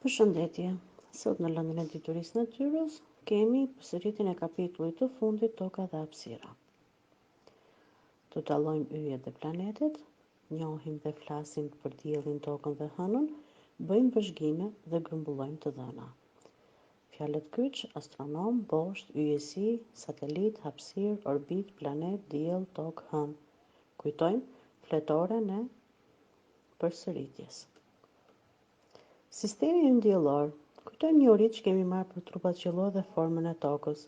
Përshëndetje, sot në lëndën e diturisë natyrës kemi përsëritjen e kapitullit të fundit toka dhe hapësira. Të dallojmë yjet dhe planetet, njohim dhe flasim për diellin, tokën dhe hënën, bëjmë vëzhgime dhe grumbullojmë të dhëna. Fjalët kyç, astronom, boshт, yjesi, satelit, hapësirë, orbit, planet, diell, tokë, hënë. Kujtojmë fletoren e përsëritjes. Sistemi ynë diellor. Kujtojmë njohuritë që kemi marrë për trupat qiellor dhe formën e tokës.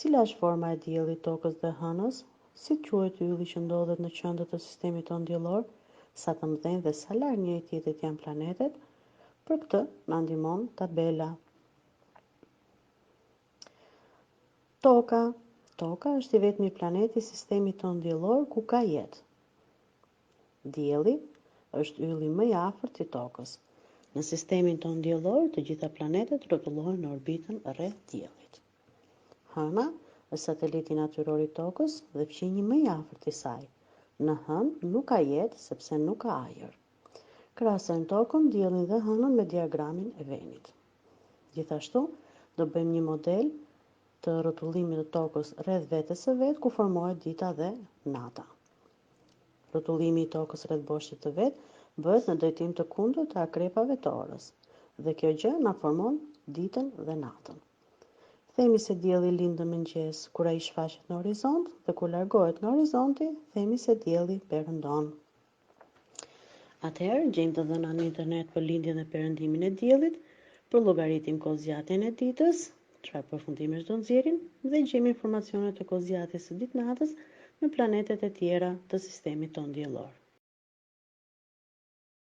Cila është forma e diellit, tokës dhe hënës? Si quhet ylli që ndodhet në qendër të sistemit tonë diellor? Sa të mëdhenj dhe sa larg njëri tjetrit janë planetet? Për këtë na ndihmon tabela. Toka. Toka është i vetmi planet i sistemit tonë diellor ku ka jetë. Dielli është ylli më i afërt i tokës. Në sistemin tonë diellor, të gjitha planetet rrotullohen në orbitën rreth diellit. Hëna është sateliti natyror i tokës dhe fqinji më i afërt i saj. Në hënë nuk ka jetë sepse nuk ka ajër. Krahasojmë tokën, diellin dhe hënën me diagramin e venit. Gjithashtu, do bëjmë një model të rrotullimit të tokës rreth vetes së vet ku formohet dita dhe nata. Rrotullimi i tokës rreth boshtit të vet bëhet në drejtim të kundërt të akrepave të orës, dhe kjo gjë na formon ditën dhe natën. Themi se dielli lind në mëngjes kur ai shfaqet në horizont dhe kur largohet nga horizonti, themi se dielli perëndon. Atëherë gjejmë të dhëna në internet për lindjen dhe perëndimin e diellit, për llogaritim kozjatjen e ditës, çfarë përfundimesh do nxjerrin, dhe gjejmë informacione të kozjatjes së ditë natës në planetet e tjera të sistemit tonë diellor.